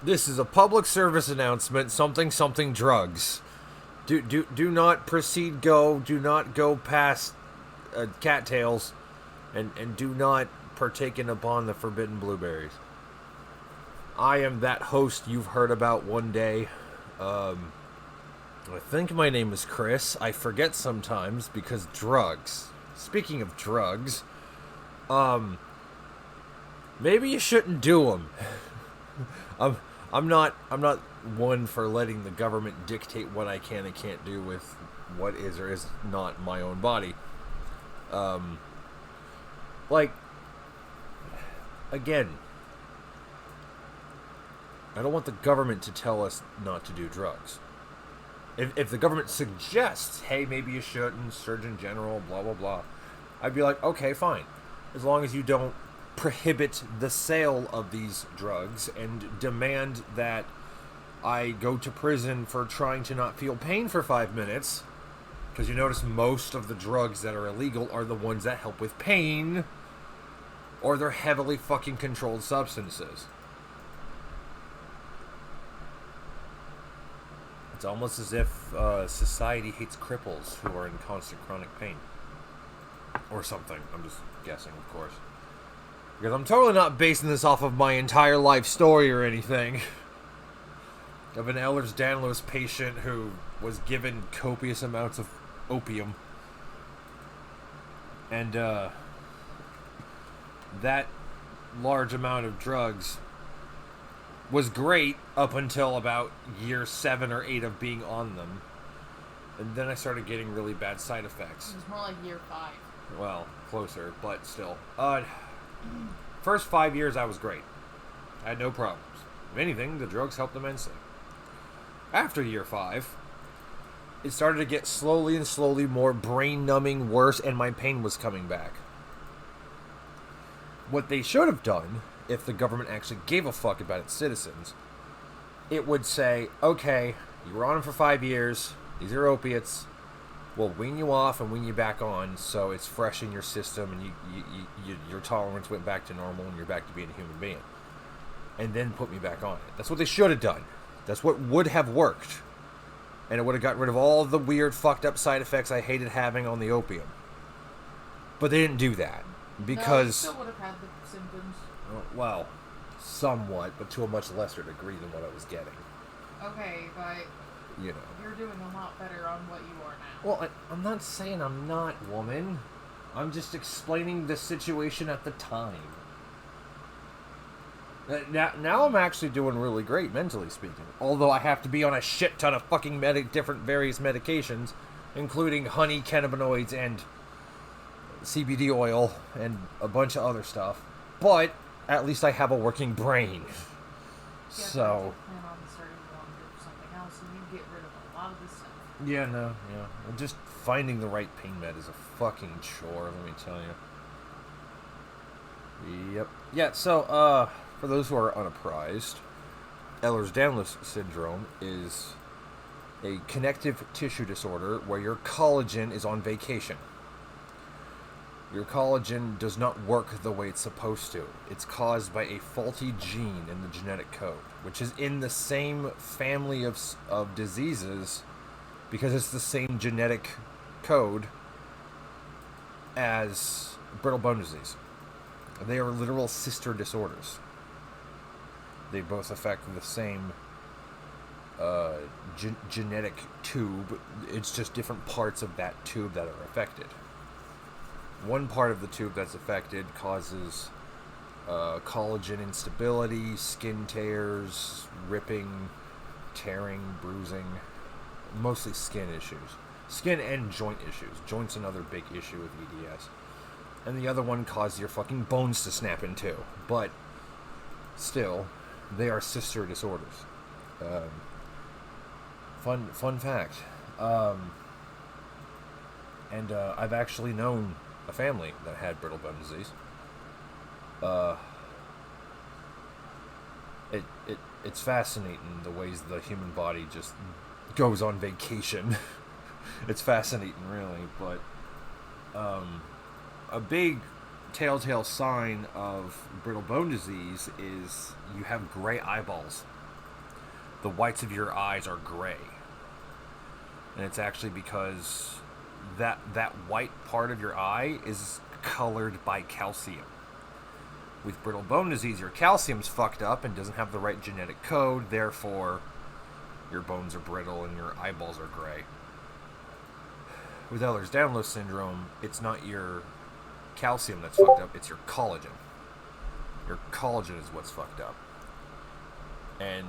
This is a public service announcement. Something drugs. Do not proceed. Go. Do not go past cattails, and do not partake in upon the forbidden blueberries. I am that host you've heard about one day. I think my name is Chris. I forget sometimes because drugs. Speaking of drugs, maybe you shouldn't do them. I'm not one for letting the government dictate what I can and can't do with what is or is not my own body. Like, again, I don't want the government to tell us not to do drugs. If the government suggests, hey, maybe you shouldn't, Surgeon General, blah, blah, blah, I'd be like, okay, fine. As long as you don't prohibit the sale of these drugs and demand that I go to prison for trying to not feel pain for 5 minutes. Because you notice most of the drugs that are illegal are the ones that help with pain, or they're heavily fucking controlled substances. It's almost as if society hates cripples who are in constant chronic pain. Or something. I'm just guessing, of course. Because I'm totally not basing this off of my entire life story or anything. Of an Ehlers-Danlos patient who was given copious amounts of opium. And that large amount of drugs was great up until about year 7 or 8 of being on them. And then I started getting really bad side effects. It was more like year 5. Well, closer, but still. First 5 years I was great. I had no problems. If anything, the drugs helped immensely. After year 5, it started to get slowly and slowly more brain-numbing, worse, and my pain was coming back. What they should have done, if the government actually gave a fuck about its citizens, it would say, okay, you were on them for 5 years, these are opiates, we'll wean you off and wean you back on so it's fresh in your system and your tolerance went back to normal and you're back to being a human being. And then put me back on it. That's what they should have done. That's what would have worked. And it would have gotten rid of all the weird, fucked up side effects I hated having on the opium. But they didn't do that. Because... No, you still would have had the symptoms. Well, somewhat, but to a much lesser degree than what I was getting. Okay, but... You know. You're doing a lot better on what you are now. Well, I'm not saying I'm not, woman. I'm just explaining the situation at the time. Now I'm actually doing really great, mentally speaking. Although I have to be on a shit ton of fucking different various medications, including honey, cannabinoids, and CBD oil, and a bunch of other stuff. But at least I have a working brain. Yeah, So... plan on starting to something else, and you get rid of a lot of this stuff. Yeah, no, yeah. And just finding the right pain med is a fucking chore, let me tell you. Yep. Yeah, so, for those who are unapprised, Ehlers-Danlos syndrome is a connective tissue disorder where your collagen is on vacation. Your collagen does not work the way it's supposed to. It's caused by a faulty gene in the genetic code, which is in the same family of diseases because it's the same genetic code as brittle bone disease. They are literal sister disorders. They both affect the same genetic tube. It's just different parts of that tube that are affected. One part of the tube that's affected causes collagen instability, skin tears, ripping, tearing, bruising, mostly skin issues. Skin and joint issues. Joint's another big issue with EDS. And the other one causes your fucking bones to snap in two. But still, they are sister disorders. Fun fact. And I've actually known a family that had brittle bone disease. It's fascinating the ways the human body just goes on vacation. It's fascinating, really, but a big telltale sign of brittle bone disease is you have gray eyeballs. the whites of your eyes are gray. And it's actually because that white part of your eye is colored by calcium. With brittle bone disease, your calcium's fucked up and doesn't have the right genetic code, therefore your bones are brittle and your eyeballs are gray. With Ehlers-Danlos syndrome, it's not your calcium that's fucked up, it's your collagen. Your collagen is what's fucked up. And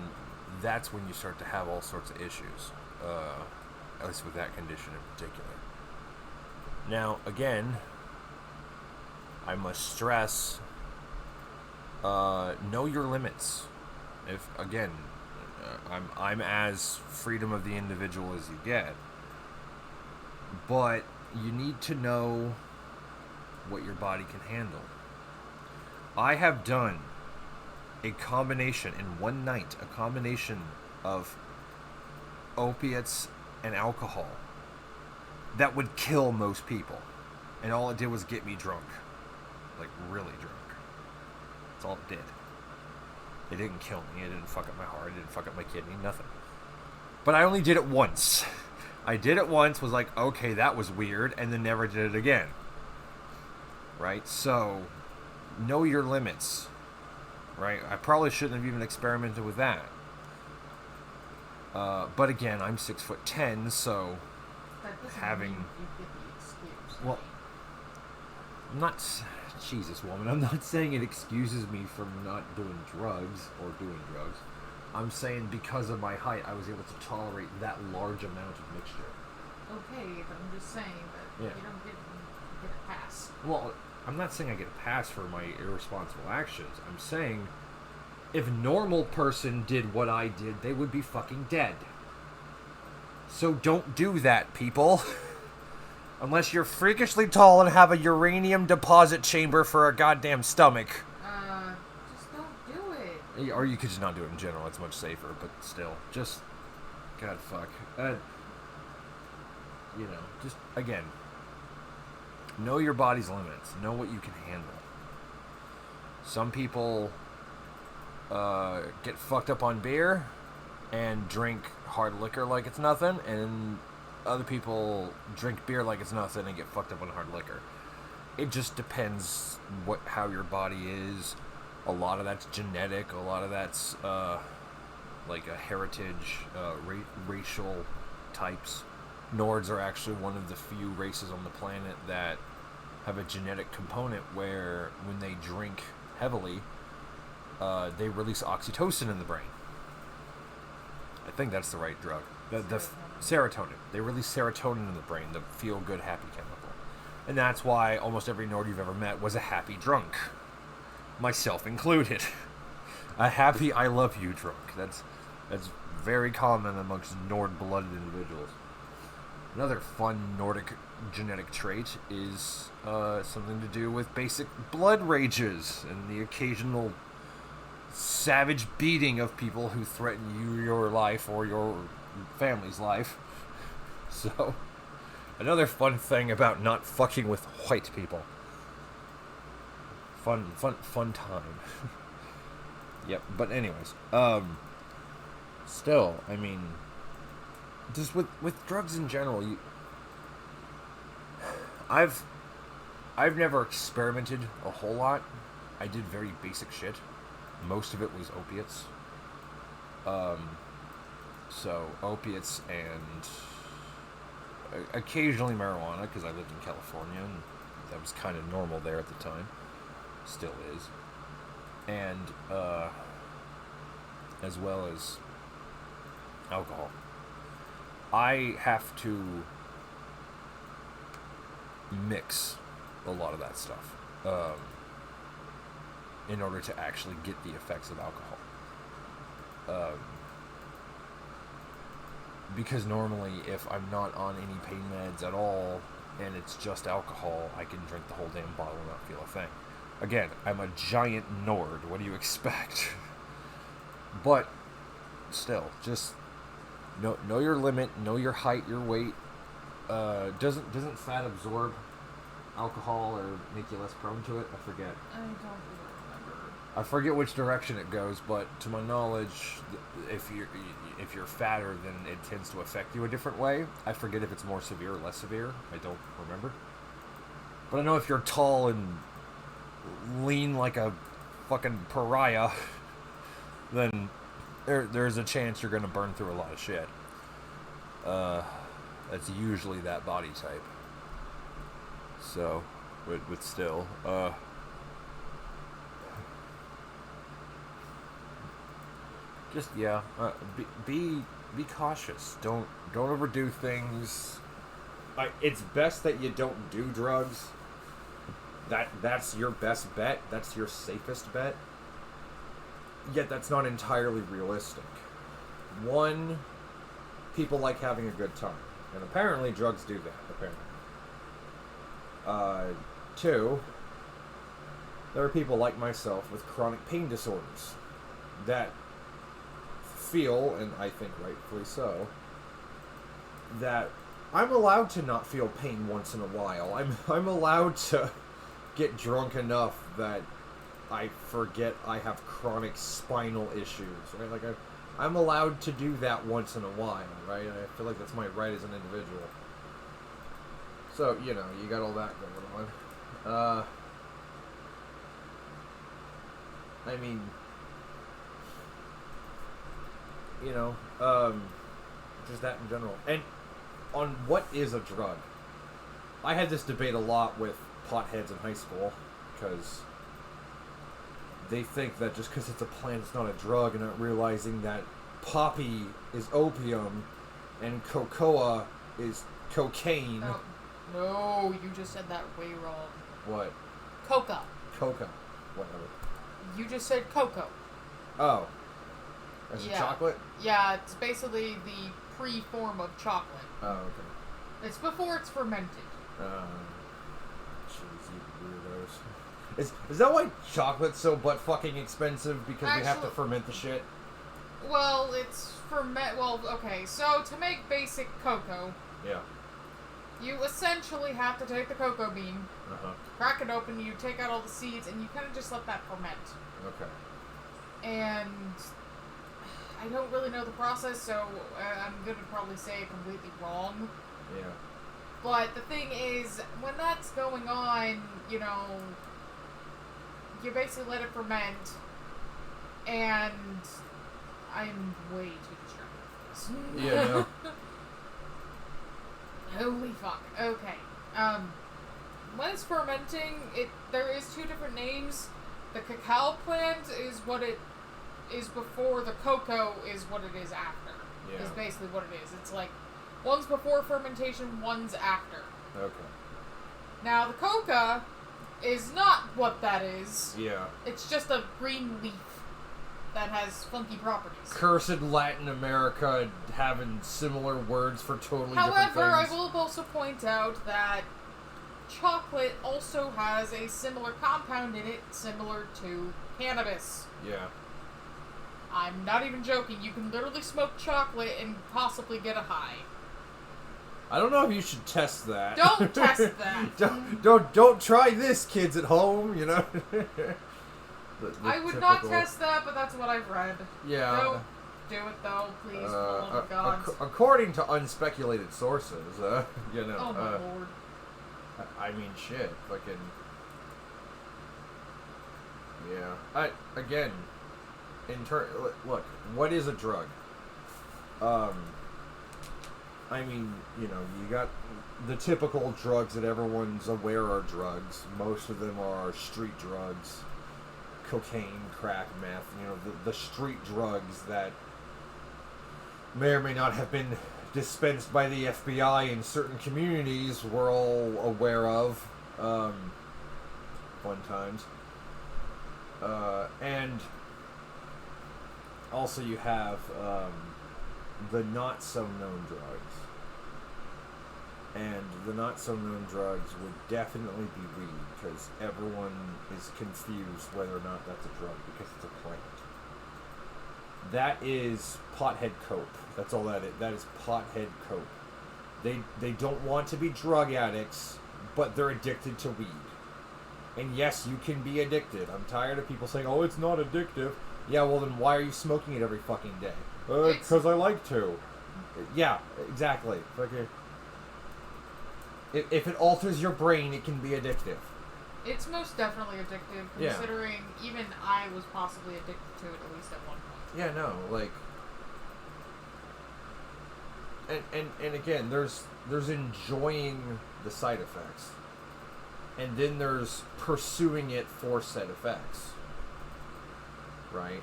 that's when you start to have all sorts of issues. At least with that condition in particular. Now, again, I must stress, know your limits. If, again, I'm as freedom of the individual as you get. But you need to know what your body can handle. I have done a combination in one night, a combination of opiates and alcohol that would kill most people. And all it did was get me drunk. Like, really drunk. That's all it did. It didn't kill me. It didn't fuck up my heart. It didn't fuck up my kidney. Nothing. But I only did it once. I did it once, was like, okay, that was weird, and then never did it again. Right? So, know your limits. Right? I probably shouldn't have even experimented with that. But again, I'm 6'10", so That doesn't having... mean you get the excuse. Well, I'm not... Jesus, woman. I'm not saying it excuses me from not doing drugs or doing drugs. I'm saying because of my height, I was able to tolerate that large amount of mixture. Okay, but I'm just saying that Yeah. you don't get a pass. Well, I'm not saying I get a pass for my irresponsible actions. I'm saying if a normal person did what I did, they would be fucking dead. So don't do that, people. Unless you're freakishly tall and have a uranium deposit chamber for a goddamn stomach. Just don't do it. Or you could just not do it in general. It's much safer, but still. Just... God, fuck. You know, just, again, know your body's limits. Know what you can handle. Some people get fucked up on beer and drink hard liquor like it's nothing, and other people drink beer like it's nothing and get fucked up on hard liquor. It just depends how your body is. A lot of that's genetic. A lot of that's like a heritage, racial types. Nords are actually one of the few races on the planet that have a genetic component where when they drink heavily, they release oxytocin in the brain. I think that's the right drug. The serotonin. They release serotonin in the brain, the feel-good, happy chemical. And that's why almost every Nord you've ever met was a happy drunk. Myself included. A happy I love you drunk. That's very common amongst Nord-blooded individuals. Another fun Nordic genetic trait is something to do with basic blood rages and the occasional savage beating of people who threaten your life or your family's life. So, another fun thing about not fucking with white people. Fun time. Yep, but anyways, still, I mean, just with drugs in general, I've never experimented a whole lot. I did very basic shit. Most of it was opiates. So opiates and occasionally marijuana, because I lived in California and that was kind of normal there at the time. Still is. And as well as alcohol. I have to mix a lot of that stuff in order to actually get the effects of alcohol. Because normally if I'm not on any pain meds at all and it's just alcohol, I can drink the whole damn bottle and not feel a thing. Again, I'm a giant Nord. What do you expect? But still, just know your limit, know your height, your weight. Doesn't fat absorb alcohol or make you less prone to it? I forget. I don't really remember. I forget which direction it goes, but to my knowledge, if you're fatter, then it tends to affect you a different way. I forget if it's more severe or less severe. I don't remember. But I know if you're tall and lean like a fucking pariah, then there's a chance you're gonna burn through a lot of shit. That's usually that body type. So, but still, just yeah, be cautious. Don't overdo things. It's best that you don't do drugs. That's your best bet. That's your safest bet. Yet that's not entirely realistic. One, people like having a good time, and apparently drugs do that. Apparently. Two, there are people like myself with chronic pain disorders that feel, and I think rightfully so, that I'm allowed to not feel pain once in a while. I'm allowed to get drunk enough that I forget I have chronic spinal issues, right? Like I'm allowed to do that once in a while, right? I feel like that's my right as an individual. So, you know, you got all that going on. I mean, you know, just that in general. And on what is a drug? I had this debate a lot with potheads in high school, because they think that just because it's a plant, it's not a drug, and not realizing that poppy is opium and cocoa is cocaine. Oh, no, you just said that way wrong. What? Coca. Coca. Whatever. You just said cocoa. Oh. As a chocolate? Yeah, it's basically the pre-form of chocolate. Oh, okay. It's before it's fermented. Jeez, you weirdos. Is that why chocolate's so butt fucking expensive? Because we have to ferment the shit? Well, it's well, okay, so to make basic cocoa... Yeah. You essentially have to take the cocoa bean, crack it open, you take out all the seeds, and you kind of just let that ferment. Okay. And I don't really know the process, so I'm going to probably say it completely wrong. Yeah. But the thing is, when that's going on, you know, you basically let it ferment, and I'm way too distracted for this. Yeah, no. Holy fuck. Okay. When it's fermenting, there is two different names. The cacao plant is what it is before, the cocoa is what it is after. Yeah. Is basically what it is. It's like, one's before fermentation, one's after. Okay. Now, the coca is not what that is. Yeah. It's just a green leaf that has funky properties. Cursed Latin America having similar words for totally different things. However, I will also point out that chocolate also has a similar compound in it, similar to cannabis. Yeah. I'm not even joking. You can literally smoke chocolate and possibly get a high. I don't know if you should test that. Don't test that. Don't try this, kids at home, you know? The I would not test that, but that's what I've read. Yeah. Don't do it, though, please, for the love of God. According to unspeculated sources, you know. Oh, my lord. I mean, shit. Fucking. Yeah. Again, look, what is a drug? I mean, you know, you got the typical drugs that everyone's aware are drugs. Most of them are street drugs. Cocaine, crack, meth, you know, the street drugs that may or may not have been dispensed by the FBI in certain communities we're all aware of. Fun times. And also you have the not-so-known drugs. And the not-so-known drugs would definitely be weed, because everyone is confused whether or not that's a drug, because it's a plant. That is pothead cope. That's all that is. That is pothead cope. They don't want to be drug addicts, but they're addicted to weed. And yes, you can be addicted. I'm tired of people saying, "Oh, it's not addictive." Yeah, well then why are you smoking it every fucking day? Because I like to. Yeah, exactly. Okay. If it alters your brain, it can be addictive. It's most definitely addictive, considering even I was possibly addicted to it at least at one point. Yeah, no, like... And again, there's enjoying the side effects. And then there's pursuing it for said effects. Right?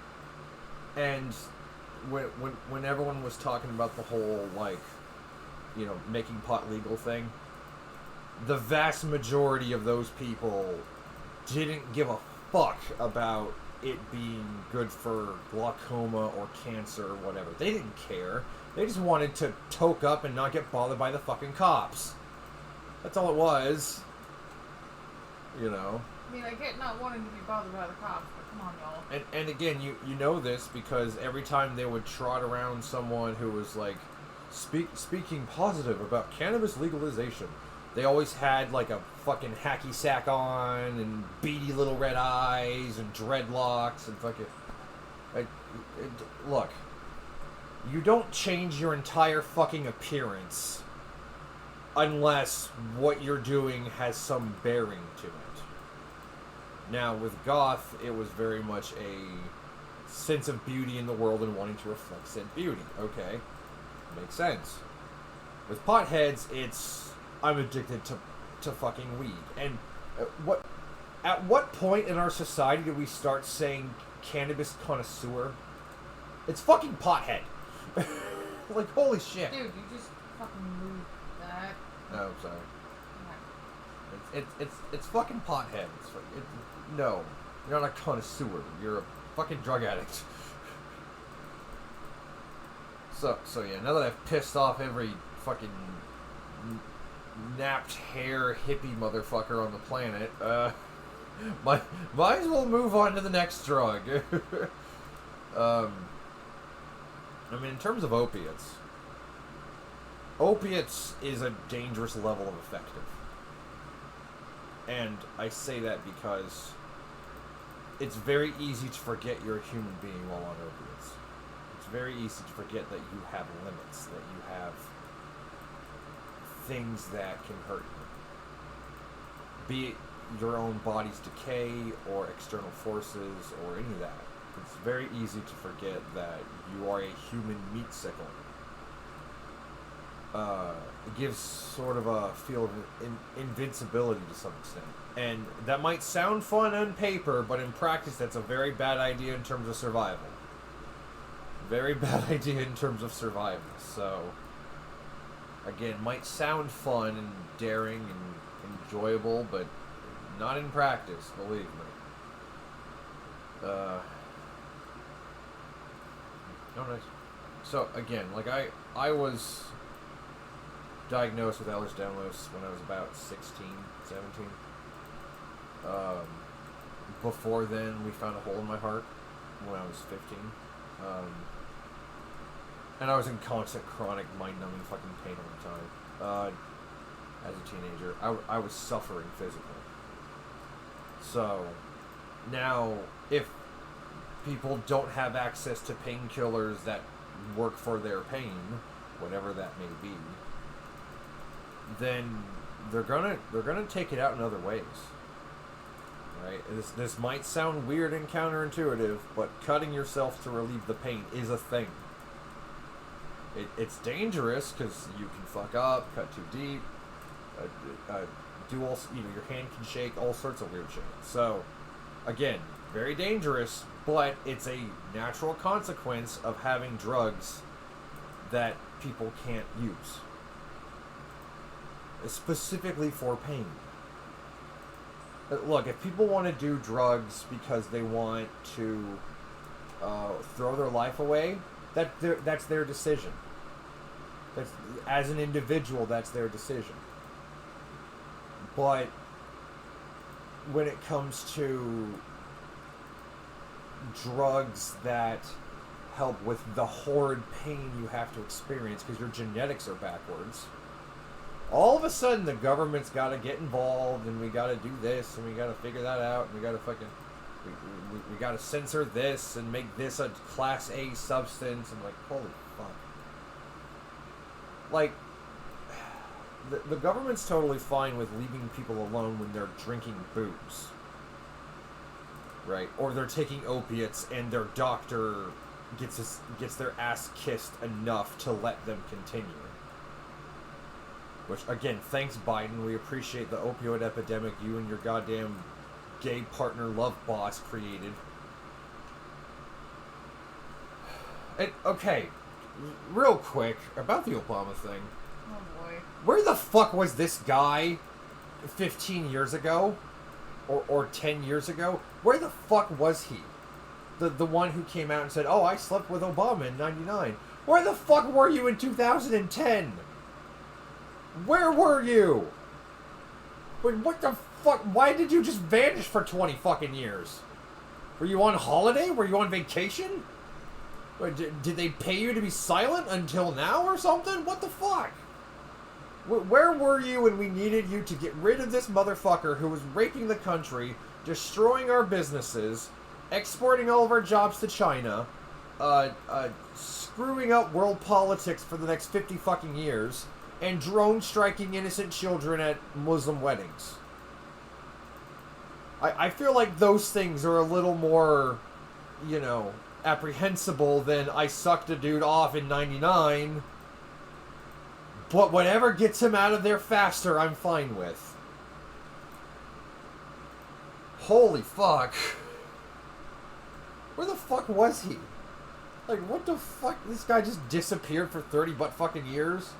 And when everyone was talking about the whole, like, you know, making pot legal thing, the vast majority of those people didn't give a fuck about it being good for glaucoma or cancer or whatever. They didn't care. They just wanted to toke up and not get bothered by the fucking cops. That's all it was. You know? I mean, I get not wanting to be bothered by the cops, but come on, y'all. And again, you know this because every time they would trot around someone who was like speaking positive about cannabis legalization, they always had like a fucking hacky sack on and beady little red eyes and dreadlocks and fucking... Look, you don't change your entire fucking appearance unless what you're doing has some bearing to it. Now, with goth, it was very much a sense of beauty in the world and wanting to reflect said beauty. Okay, makes sense. With potheads, it's... I'm addicted to fucking weed. And at what point in our society do we start saying cannabis connoisseur? It's fucking pothead. Like, holy shit. Dude, you just fucking moved that. Oh, sorry. It's fucking pothead. No, you're not a connoisseur. You're a fucking drug addict. So yeah, now that I've pissed off every fucking napped hair hippie motherfucker on the planet, might as well move on to the next drug. I mean, in terms of opiates is a dangerous level of effective. And I say that because it's very easy to forget you're a human being while on opiates. It's very easy to forget that you have limits, that you have things that can hurt you. Be it your own body's decay or external forces or any of that. It's very easy to forget that you are a human meat sickle. It gives sort of a feel of invincibility to some extent. And that might sound fun on paper, but in practice that's a very bad idea in terms of survival. Very bad idea in terms of survival. So, again, might sound fun and daring and enjoyable, but not in practice, believe me. Oh, nice. So, again, like, I was diagnosed with Ehlers-Danlos when I was about 16, 17. Before then, we found a hole in my heart when I was 15. And I was in constant, chronic, mind-numbing fucking pain all the time. As a teenager, I was suffering physically. So, now, if people don't have access to painkillers that work for their pain, whatever that may be, then they're gonna take it out in other ways. Right? This might sound weird and counterintuitive, but cutting yourself to relieve the pain is a thing. It's dangerous because you can fuck up, cut too deep, do all, your hand can shake, all sorts of weird shit. So, again, very dangerous, but it's a natural consequence of having drugs that people can't use. Specifically for pain. Look, if people want to do drugs because they want to throw their life away, that's their decision. As an individual, that's their decision. But when it comes to drugs that help with the horrid pain you have to experience because your genetics are backwards, All of a sudden, the government's got to get involved, and we got to do this, and we got to figure that out, and we got to fucking, we got to censor this and make this a Class A substance. I'm like, holy fuck. Like, the government's totally fine with leaving people alone when they're drinking booze. Right? Or they're taking opiates, and their doctor gets their ass kissed enough to let them continue. Which, again, thanks Biden, we appreciate the opioid epidemic you and your goddamn gay partner love boss created. And, okay, real quick, about the Obama thing. Oh boy. Where the fuck was this guy 15 years ago? Or 10 years ago? Where the fuck was he? The one who came out and said, oh, I slept with Obama in 99. Where the fuck were you in 2010? Where were you? Wait, what the fuck? Why did you just vanish for 20 fucking years? Were you on holiday? Were you on vacation? Did they pay you to be silent until now or something? What the fuck? Where were you when we needed you to get rid of this motherfucker who was raping the country, destroying our businesses, exporting all of our jobs to China, screwing up world politics for the next 50 fucking years, and drone striking innocent children at Muslim weddings? I feel like those things are a little more, you know, apprehensible than I sucked a dude off in 99. But whatever gets him out of there faster, I'm fine with. Holy fuck. Where the fuck was he? Like, what the fuck? This guy just disappeared for 30 butt fucking years?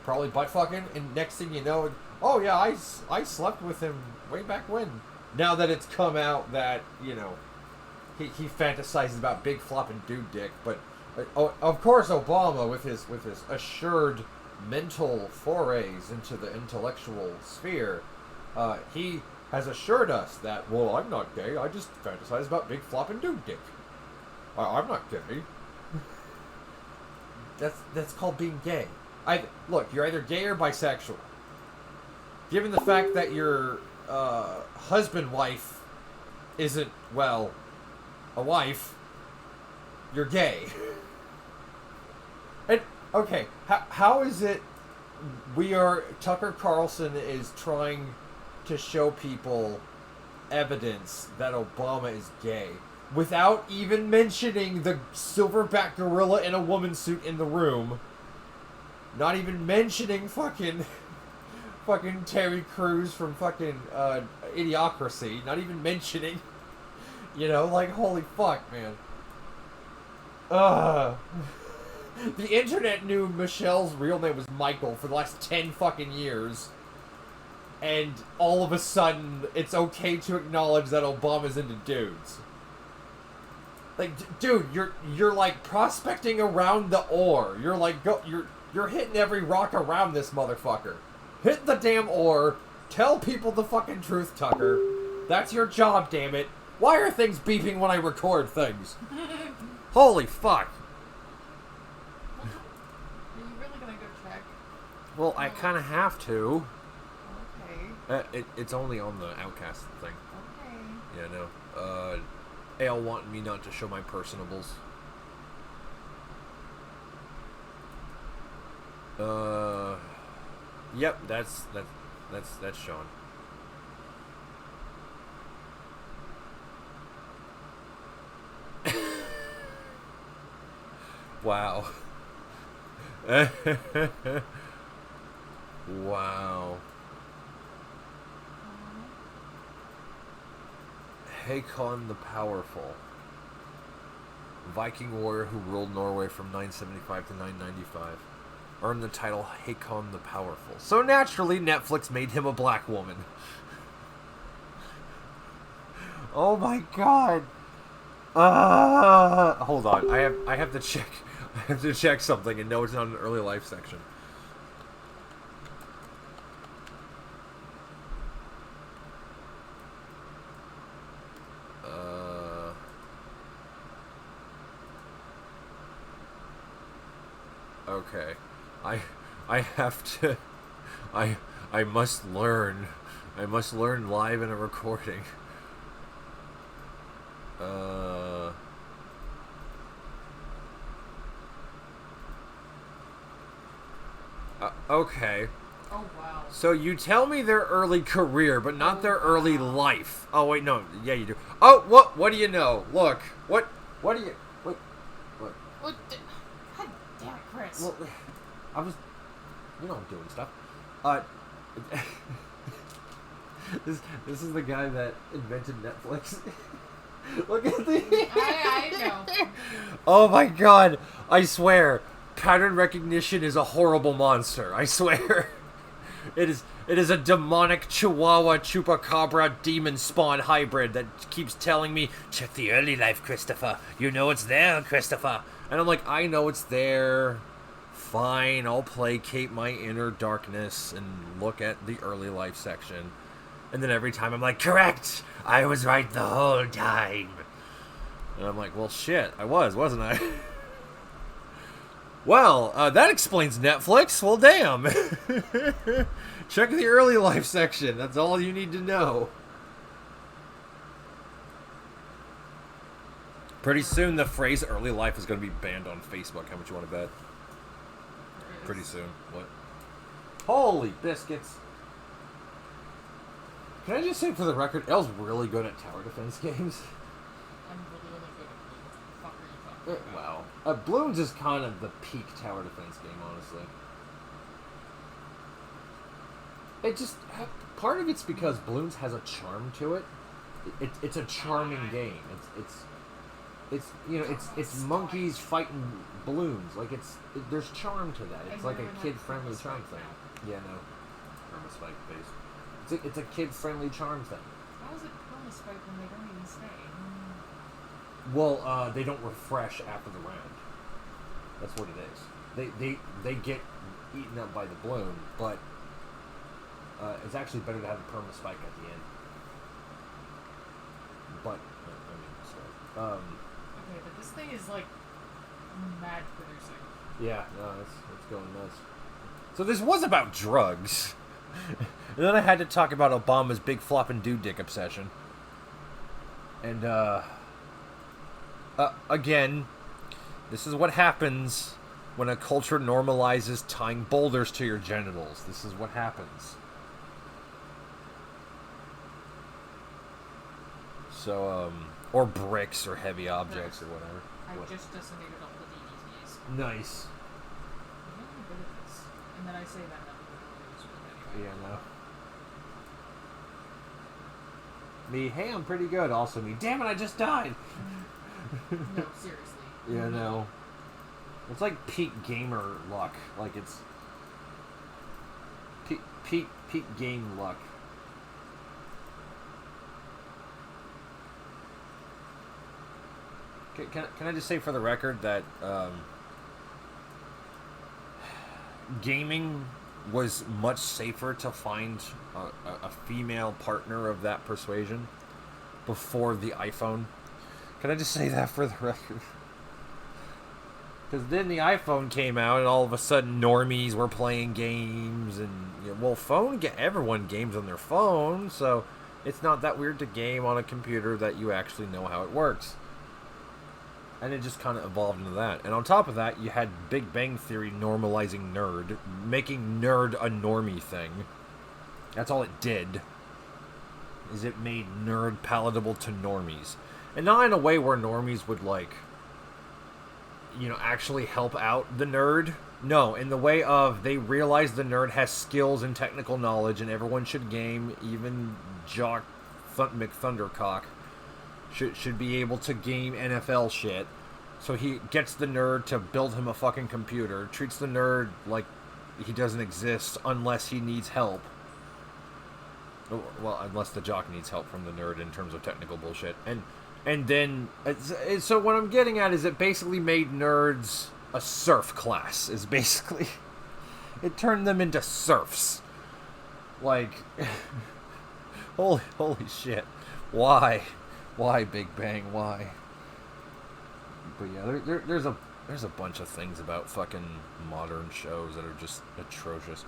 Probably butt fucking, and next thing you know, oh yeah, I slept with him way back when. Now that it's come out that, you know, he fantasizes about big flopping dude dick, but of course Obama with his assured mental forays into the intellectual sphere, he has assured us that, well, I'm not gay, I just fantasize about big flopping dude dick. I'm not gay. That's called being gay. Look, you're either gay or bisexual. Given the fact that your husband-wife isn't, well, a wife, you're gay. And, okay, how is it Tucker Carlson is trying to show people evidence that Obama is gay without even mentioning the silverback gorilla in a woman suit in the room? Not even mentioning fucking Terry Crews from fucking Idiocracy. Not even mentioning, you know, like, holy fuck, man. The internet knew Michelle's real name was Michael for the last 10 fucking years. And all of a sudden, it's okay to acknowledge that Obama's into dudes. Like, dude, you're like prospecting around the ore. You're like, you're hitting every rock around this motherfucker. Hit the damn ore. Tell people the fucking truth, Tucker. That's your job, damn it. Why are things beeping when I record things? Holy fuck. Are you really gonna go check? Well, I kind of have to. Okay. It's only on the Outcast thing. Okay. Yeah, no. Ale wanted me not to show my personables. Yep, that's Sean. Wow. Wow. Hakon the Powerful. Viking warrior who ruled Norway from 975 to 995. Earned the title Hakon the Powerful. So naturally, Netflix made him a black woman. Oh my god. Hold on. I have to check. I have to check something and know it's not an early life section. Okay. I have to I must learn. I must learn live in a recording. Okay. Oh, wow. So you tell me their early career, but not their early life. Oh, wait, no. Yeah, you do. Oh, what do you know? Look. What do you... What? God damn it, Chris. Well, I was... You know I'm doing stuff. This is the guy that invented Netflix. Look at the... I know. Oh my god. I swear. Pattern recognition is a horrible monster. I swear. It is a demonic Chihuahua Chupacabra demon spawn hybrid that keeps telling me, check the early life, Christopher. You know it's there, Christopher. And I'm like, I know it's there. Fine, I'll placate my inner darkness and look at the early life section. And then every time I'm like, correct! I was right the whole time. And I'm like, well, shit, I wasn't I? Well, that explains Netflix. Well, damn. Check the early life section. That's all you need to know. Pretty soon, the phrase early life is going to be banned on Facebook. How much you want to bet? Pretty soon. What? Holy biscuits. Can I just say for the record, Elle's really good at tower defense games. I'm really good at what the fuck are you talking about? Wow. Bloons is kind of the peak tower defense game, honestly. It just... Part of it's because Bloons has a charm to it. It's a charming game. It's you know, it's monkeys fighting balloons. Like, there's charm to that. It's like a kid-friendly charm thing. Yeah, no. Perma-spike based. It's a kid-friendly charm thing. How is it perma-spike when they don't even say? Well, they don't refresh after the round. That's what it is. They get eaten up by the balloon, but it's actually better to have a perma-spike at the end. But, I mean, so... Okay, but this thing is, like, mad producing. Yeah, no, it's going nuts. So this was about drugs. And then I had to talk about Obama's big flopping dude dick obsession. And, again, this is what happens when a culture normalizes tying boulders to your genitals. This is what happens. So, or bricks or heavy objects or whatever. I just decimated all the DVDs. Nice. I'm really good at this. And then I say that and I'm really Yeah, no. Me, hey, I'm pretty good. Also me, damn it, I just died. No, seriously. Yeah, no. It's like peak gamer luck. Like, it's peak game luck. Can I just say for the record that gaming was much safer to find a female partner of that persuasion before the iPhone? Can I just say that for the record? Because then the iPhone came out, and all of a sudden normies were playing games, and everyone games on their phone, so it's not that weird to game on a computer that you actually know how it works. And it just kind of evolved into that. And on top of that, you had Big Bang Theory normalizing nerd, making nerd a normie thing. That's all it did. Is it made nerd palatable to normies. And not in a way where normies would, like, you know, actually help out the nerd. No, in the way of they realize the nerd has skills and technical knowledge and everyone should game, even Jock McThundercock should be able to game NFL shit. So he gets the nerd to build him a fucking computer, treats the nerd like he doesn't exist unless he needs help. Well, unless the jock needs help from the nerd in terms of technical bullshit. And then, so what I'm getting at is it basically made nerds a serf class, is basically, it turned them into serfs. Like, holy shit. Why? Why, Big Bang? Why? But yeah, there's a bunch of things about fucking modern shows that are just atrocious.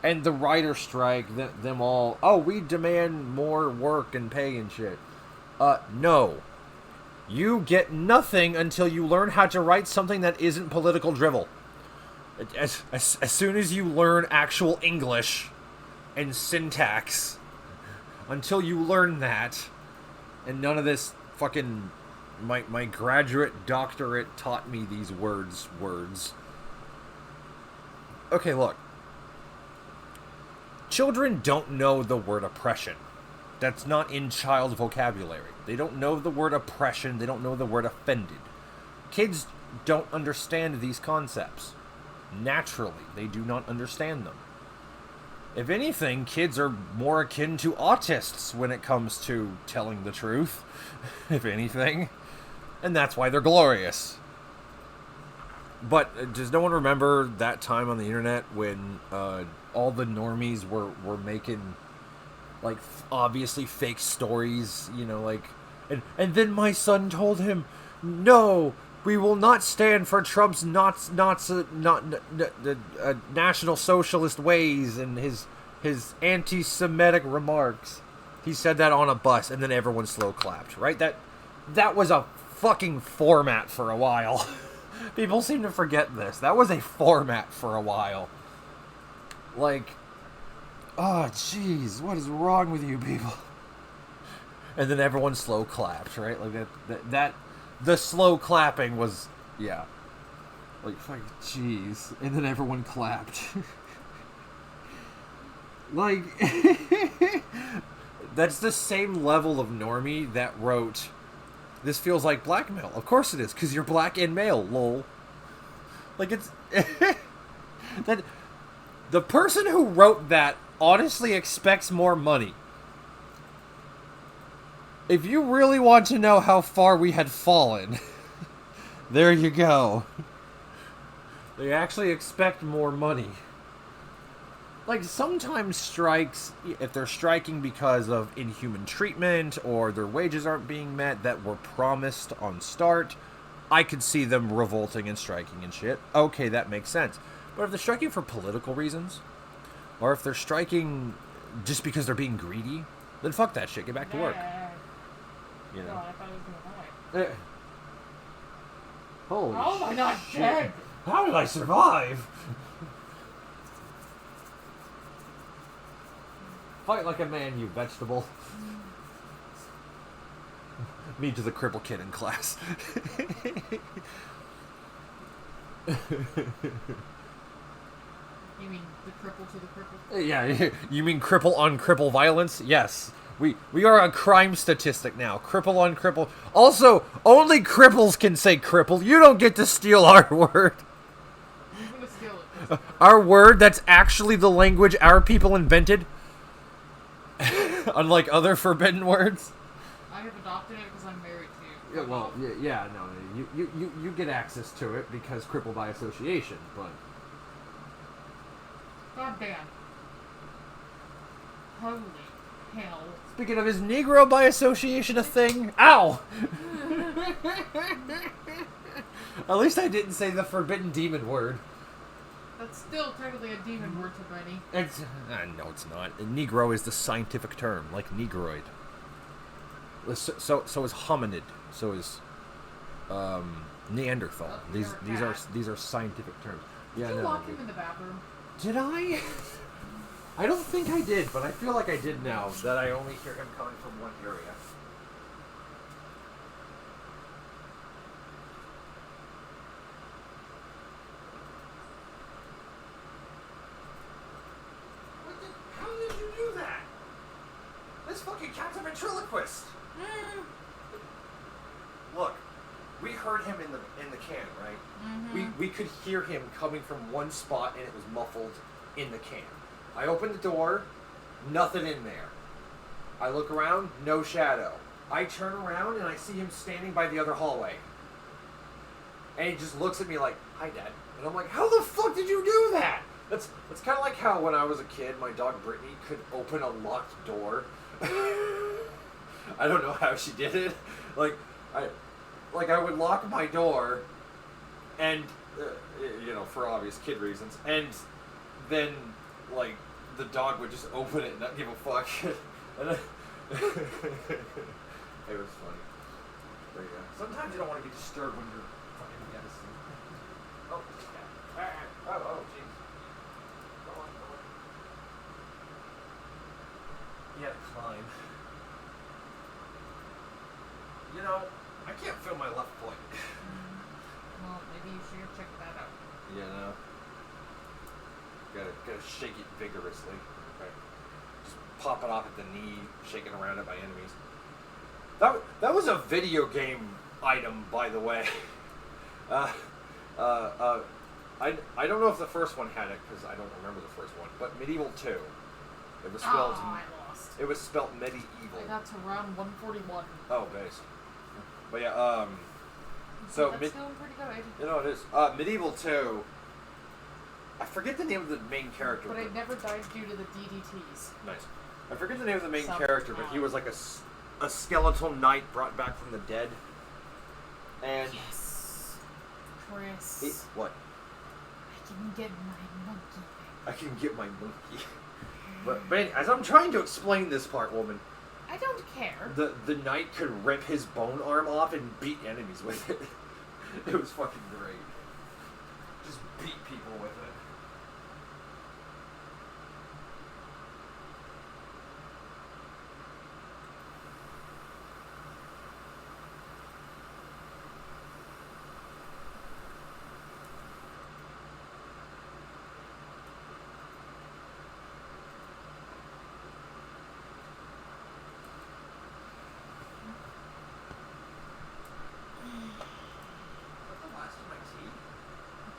And the writer strike, them all, oh, we demand more work and pay and shit. No. You get nothing until you learn how to write something that isn't political drivel. As soon as you learn actual English and syntax, until you learn that, and none of this fucking, my graduate doctorate taught me these words. Okay, look. Children don't know the word oppression. That's not in child vocabulary. They don't know the word oppression. They don't know the word offended. Kids don't understand these concepts. Naturally, they do not understand them. If anything, kids are more akin to autists when it comes to telling the truth, if anything. And that's why they're glorious. But does no one remember that time on the internet when all the normies were making, like, obviously fake stories, you know, like, and then my son told him, no, we will not stand for Trump's National Socialist ways and his anti-Semitic remarks. He said that on a bus, and then everyone slow clapped, right? That was a fucking format for a while. People seem to forget this. That was a format for a while. Like, oh, jeez, what is wrong with you people? And then everyone slow clapped, right? Like, that the slow clapping was, yeah. Like, fuck, jeez. And then everyone clapped. Like, that's the same level of normie that wrote, this feels like blackmail. Of course it is, because you're black and male, lol. Like, it's... that the person who wrote that honestly expects more money. If you really want to know how far we had fallen, there you go. They actually expect more money. Like, sometimes strikes, if they're striking because of inhuman treatment or their wages aren't being met that were promised on start, I could see them revolting and striking and shit. Okay, that makes sense. But if they're striking for political reasons, or if they're striking just because they're being greedy, then fuck that shit. Get back to work. You know. Oh, I thought he was gonna die. Holy oh my god, dead! How did I survive? Fight like a man, you vegetable. Me to the cripple kid in class. You mean the cripple to the cripple? Yeah, you mean cripple on cripple violence? Yes. We are a crime statistic now. Cripple on cripple. Also, only cripples can say cripple. You don't get to steal our word. I'm gonna steal it. Our word that's actually the language our people invented. Unlike other forbidden words. I have adopted it because I'm married to you. Yeah, well, yeah, no, you get access to it because cripple by association, but... God damn. Holy hell. Speaking of, is Negro by association a thing? Ow! At least I didn't say the forbidden demon word. That's still technically a demon word to Benny. No, it's not. Negro is the scientific term, like negroid. So is hominid. So is Neanderthal. These are scientific terms. Did you lock him in the bathroom? Did I? I don't think I did, but I feel like I did now that I only hear him coming from one area. How did you do that? This fucking cat's a ventriloquist. Look, we heard him in the can, right? Mm-hmm. We could hear him coming from one spot, and it was muffled in the can. I open the door, nothing in there. I look around, no shadow. I turn around and I see him standing by the other hallway. And he just looks at me like, "Hi, Dad." And I'm like, "How the fuck did you do that?" That's kind of like how when I was a kid, my dog Brittany could open a locked door. I don't know how she did it. I would lock my door, and for obvious kid reasons, and then the dog would just open it and not give a fuck. And it was funny. But yeah, sometimes you don't want to be disturbed when you're fucking medicine. Oh, yeah. Oh, jeez. Go on. Yeah, climb. You know, I can't feel my left foot. Well, maybe you should check that out. You know? Gotta shake it vigorously. Okay. Just pop it off at the knee, shaking around at my enemies. That was a video game item, by the way. I don't know if the first one had it, because I don't remember the first one, but Medieval 2. It was spelled... Oh, I lost. It was spelled medieval. I got to round 141. Oh, base. But yeah, so... That's doing pretty good. You know, it is. Medieval 2... I forget the name of the main character. But I never died due to the DDTs. Nice. I forget the name of the main character, but he was like a skeletal knight brought back from the dead. And... Yes. Chris. What? I can get my monkey. I can get my monkey. But as I'm trying to explain this part, woman... I don't care. The knight could rip his bone arm off and beat enemies with it. It was fucking great. Just beat people with it.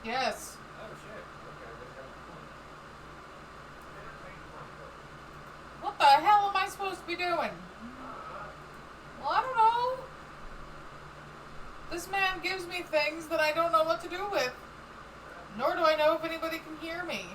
Yes. Oh shit. Okay, What the hell am I supposed to be doing? Well, I don't know. This man gives me things that I don't know what to do with. Nor do I know if anybody can hear me.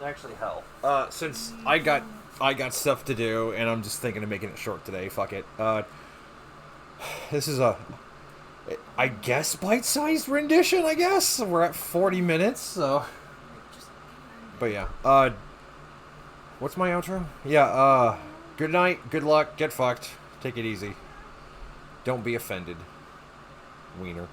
Actually, hell. Since I got stuff to do, and I'm just thinking of making it short today. Fuck it. This is I guess, bite-sized rendition. I guess we're at 40 minutes, so. But yeah. What's my outro? Yeah. Good night. Good luck. Get fucked. Take it easy. Don't be offended. Wiener.